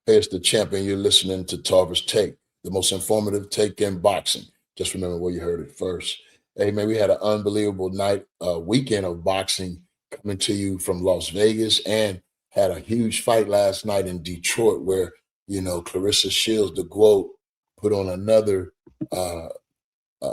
Hey, it's the champion. You're listening to Tarver's Take, the most informative take in boxing. Just remember where you heard it first. Hey, man, we had an unbelievable night, weekend of boxing coming to you from Las Vegas, and had a huge fight last night in Detroit where, Claressa Shields, the GOAT, put on another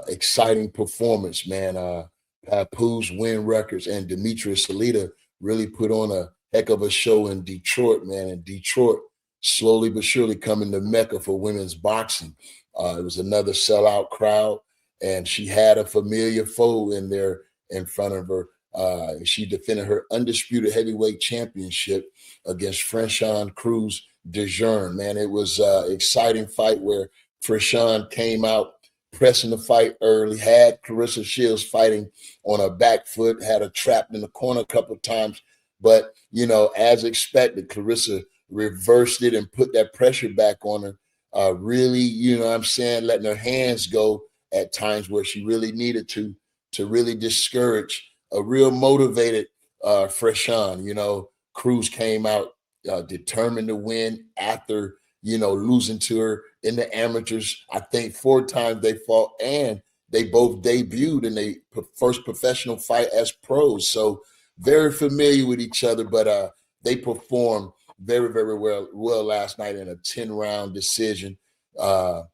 exciting performance, man. Papoose win records and Demetrius Salita really put on a heck of a show in Detroit, man. And Detroit slowly but surely coming to Mecca for women's boxing. It was another sellout crowd, and she had a familiar foe in there in front of her. She defended her undisputed heavyweight championship against Franchon Crews-Dezurn. Man, it was an exciting fight where Franchon came out pressing the fight early, had Claressa Shields fighting on her back foot, had her trapped in the corner a couple of times. But, as expected, Claressa reversed it and put that pressure back on her. Really, letting her hands go at times where she really needed to really discourage a real motivated Franchon. Cruz came out determined to win after, losing to her in the amateurs. I think 4 times they fought, and they both debuted in their first professional fight as pros. So very familiar with each other, but they performed very, very well last night in a 10-round decision. I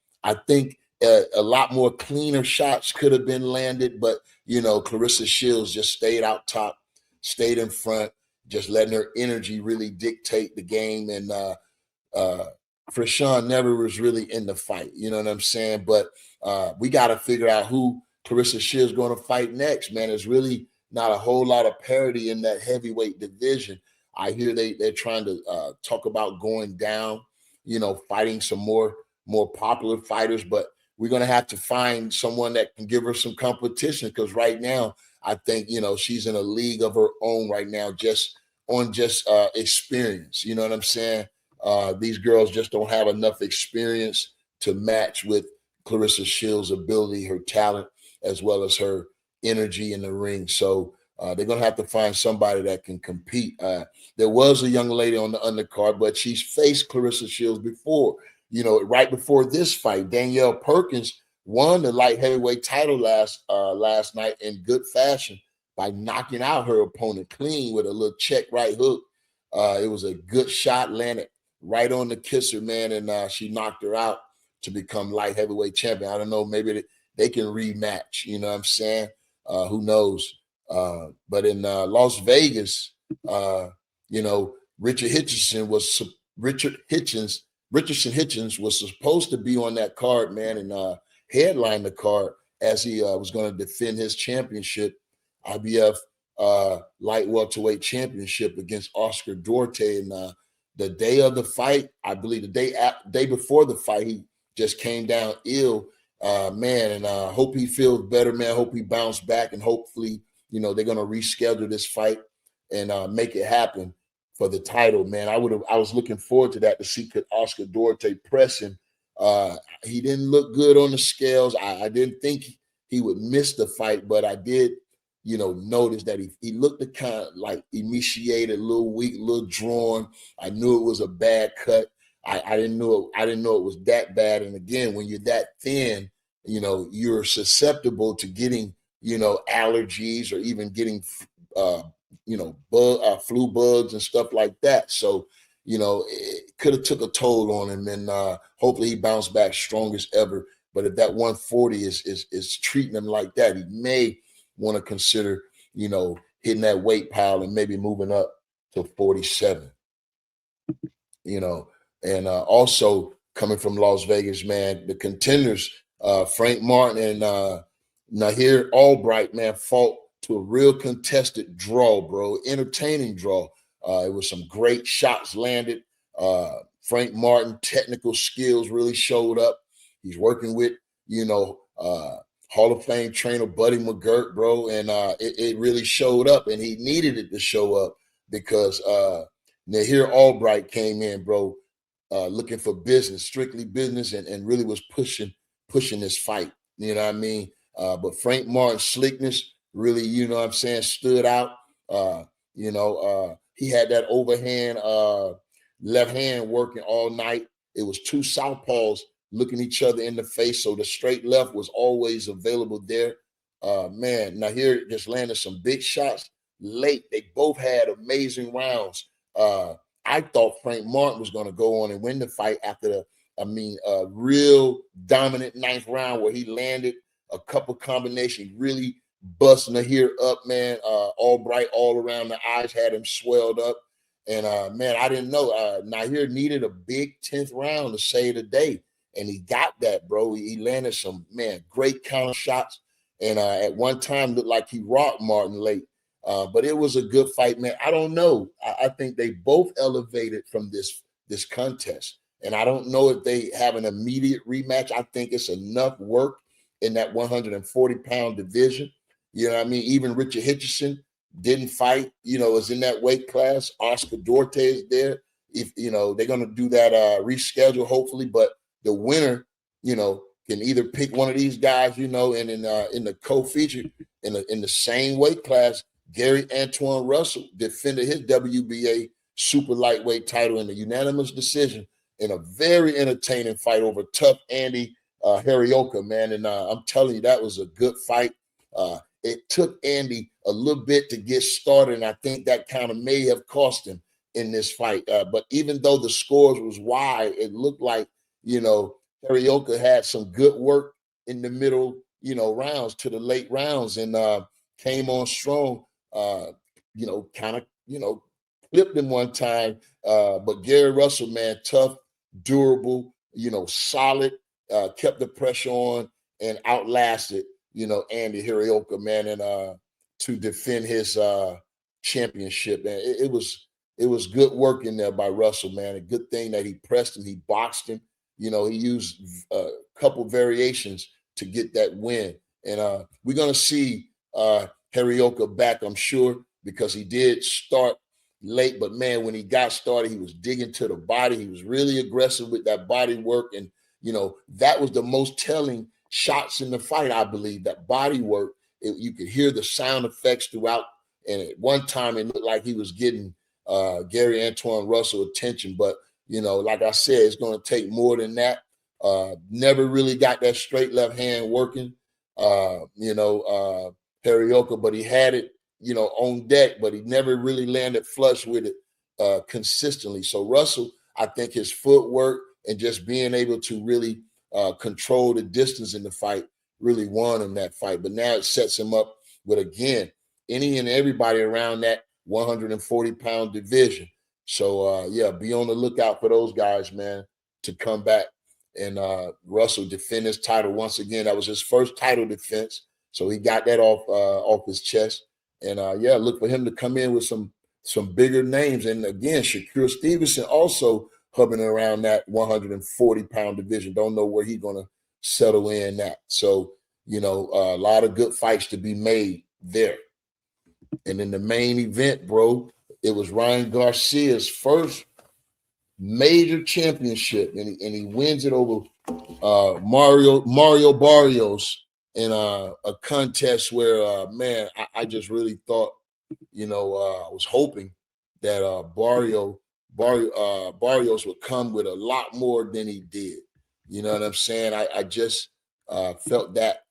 think a lot more cleaner shots could have been landed, but, Claressa Shields just stayed out top, stayed in front, just letting her energy really dictate the game. And Franchon never was really in the fight, you know what I'm saying? But we got to figure out who Claressa Shields is going to fight next, man. There's really not a whole lot of parity in that heavyweight division. I hear they're trying to talk about going down, fighting some more popular fighters, but we're going to have to find someone that can give her some competition, because right now I think, she's in a league of her own right now, just experience. You know what I'm saying? These girls just don't have enough experience to match with Claressa Shields' ability, her talent, as well as her energy in the ring. So they're going to have to find somebody that can compete. There was a young lady on the undercard, but she's faced Claressa Shields before. Right before this fight, Danielle Perkins won the light heavyweight title last night in good fashion by knocking out her opponent clean with a little check right hook. It was a good shot, landed right on the kisser, man, and she knocked her out to become light heavyweight champion. I don't know, maybe they can rematch, you know what I'm saying? Who knows? But in Las Vegas, Richardson Hitchins was supposed to be on that card, man, and headline the card as he was going to defend his championship, IBF light welterweight championship against Oscar Duarte. And the day of the fight, I believe the day before the fight, he just came down ill, man, and hope he feels better, man. Hope he bounced back, and hopefully, they're going to reschedule this fight and make it happen for the title, man. I was looking forward to that, to see could Oscar Duarte press him. He didn't look good on the scales. I didn't think he would miss the fight, but I did, notice that he looked kind of like emaciated, a little weak, a little drawn. I knew it was a bad cut. I didn't know it was that bad. And again, when you're that thin, you're susceptible to getting, allergies, or even getting flu bugs and stuff like that. So, it could have took a toll on him, and hopefully he bounced back strong as ever. But if that 140 is treating him like that, he may want to consider, hitting that weight pile and maybe moving up to 47. And also coming from Las Vegas, man, the contenders, Frank Martin and Nahir Albright, man, fought to a real contested draw, bro. Entertaining draw. It was some great shots landed. Frank Martin, technical skills really showed up. He's working with, Hall of Fame trainer Buddy McGirt, bro. And it really showed up, and he needed it to show up because Nahir Albright came in, bro, looking for business, strictly business, and really was pushing this fight. You know what I mean? But Frank Martin's slickness really, stood out. He had that overhand left hand working all night. It was two southpaws looking each other in the face, so the straight left was always available there. Man, Nahir just landed some big shots late. They both had amazing rounds. I thought Frank Martin was going to go on and win the fight after real dominant ninth round where he landed a couple combinations, really bust Nahir up, man. Albright all around the eyes, had him swelled up. And man, I didn't know Nahir needed a big 10th round to save the day. And he got that, bro. He landed some, man, great counter shots. And at one time looked like he rocked Martin late. But it was a good fight, man. I don't know. I think they both elevated from this contest. And I don't know if they have an immediate rematch. I think it's enough work in that 140-pound division. You know what I mean? Even Richard Hitchins didn't fight, is in that weight class. Oscar Duarte is there. If, they're going to do that reschedule, hopefully. But the winner, can either pick one of these guys, and in the co-feature in the same weight class, Gary Antuanne Russell defended his WBA super lightweight title in a unanimous decision in a very entertaining fight over tough Andy Hirioka, man. And I'm telling you, that was a good fight. It took Andy a little bit to get started, and I think that kind of may have cost him in this fight. But even though the scores was wide, it looked like, Hirioka had some good work in the middle, rounds to the late rounds and came on strong, kind of, flipped him one time. But Gary Russell, man, tough, durable, solid, kept the pressure on and outlasted, Andy Hirioka, man, and to defend his championship, man. It was good work in there by Russell, man. A good thing that he pressed him, he boxed him. He used a couple variations to get that win. And we're going to see Hirioka back, I'm sure, because he did start late. But, man, when he got started, he was digging to the body. He was really aggressive with that body work. And, that was the most telling shots in the fight, I believe, that body work. You could hear the sound effects throughout. And at one time, it looked like he was getting Gary Antuanne Russell attention. But, like I said, it's going to take more than that. Never really got that straight left hand working, Hirioka, but he had it, on deck, but he never really landed flush with it consistently. So Russell, I think his footwork and just being able to really control the distance in the fight really won him that fight. But now it sets him up with, again, any and everybody around that 140-pound division. So, be on the lookout for those guys, man, to come back and Russell defend his title once again. That was his first title defense, so he got that off his chest. And, look for him to come in with some bigger names. And, again, Shakur Stevenson also hovering around that 140-pound division. Don't know where he's going to settle in at. So, a lot of good fights to be made there. And in the main event, bro, it was Ryan Garcia's first major championship, and he wins it over Mario Barrios in a contest where, man, I just really thought, I was hoping that Barrios would come with a lot more than he did. You know what I'm saying? I just felt that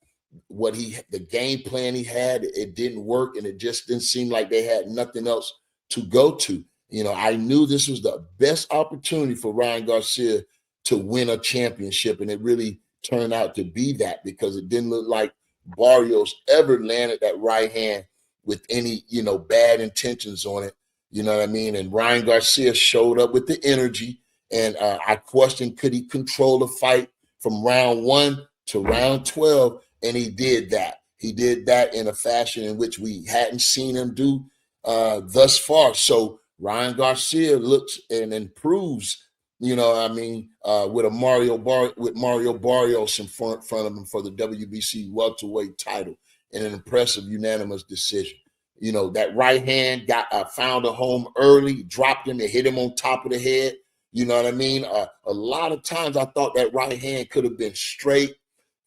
the game plan he had, it didn't work, and it just didn't seem like they had nothing else to go to. I knew this was the best opportunity for Ryan Garcia to win a championship, and it really turned out to be that, because it didn't look like Barrios ever landed that right hand with any, bad intentions on it. You know what I mean? And Ryan Garcia showed up with the energy, and I questioned, could he control the fight from round 1 to round 12? And he did that. He did that in a fashion in which we hadn't seen him do thus far. So Ryan Garcia looks and improves, with Mario Barrios in front of him for the WBC Welterweight Title in an impressive unanimous decision. That right hand found a home early, dropped him and hit him on top of the head. You know what I mean? A lot of times I thought that right hand could have been straight,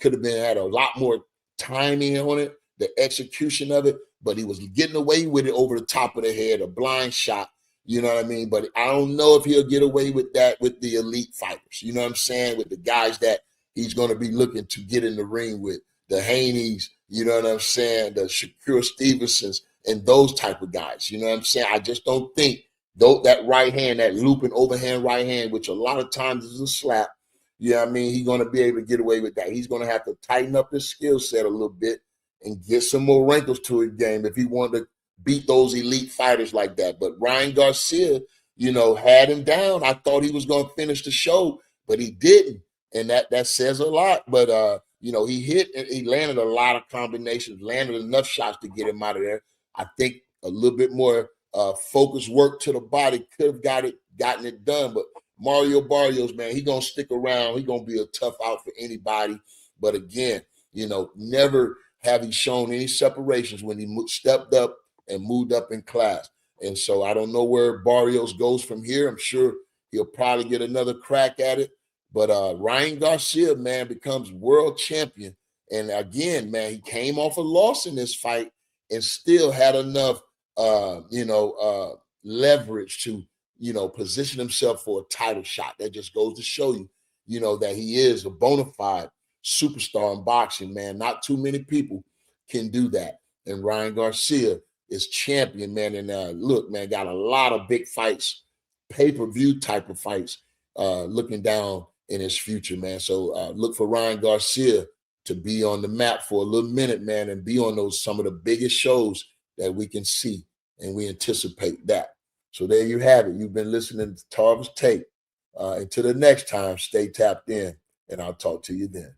could have had a lot more timing on it, the execution of it, but he was getting away with it over the top of the head, a blind shot. You know what I mean? But I don't know if he'll get away with that with the elite fighters. You know what I'm saying? With the guys that he's going to be looking to get in the ring with, the Haneys, you know what I'm saying? The Shakur Stevensons and those type of guys. You know what I'm saying? I just don't think that right hand, that looping overhand right hand, which a lot of times is a slap, you know what I mean? He's going to be able to get away with that. He's going to have to tighten up his skill set a little bit and get some more wrinkles to his game if he wanted to beat those elite fighters like that. But Ryan Garcia, you know, had him down. I thought he was going to finish the show, but he didn't. And that says a lot. But, you know, he landed a lot of combinations, landed enough shots to get him out of there. I think a little bit more focused work to the body could have gotten it done. But Mario Barrios, man, he's going to stick around. He's going to be a tough out for anybody. But again, you know, never have he shown any separations when he stepped up and moved up in class. And so I don't know where Barrios goes from here. I'm sure he'll probably get another crack at it. But Ryan Garcia, man, becomes world champion. And again, man, he came off a loss in this fight and still had enough, leverage to, you know, position himself for a title shot. That just goes to show you, you know, that he is a bona fide superstar in boxing, man. Not too many people can do that. And Ryan Garcia is champion, man. And look, man, got a lot of big fights, pay-per-view type of fights looking down in his future, man. So look for Ryan Garcia to be on the map for a little minute, man, and be on some of the biggest shows that we can see, and we anticipate that. So there you have it. You've been listening to Tarver's Tape. Until the next time, stay tapped in, and I'll talk to you then.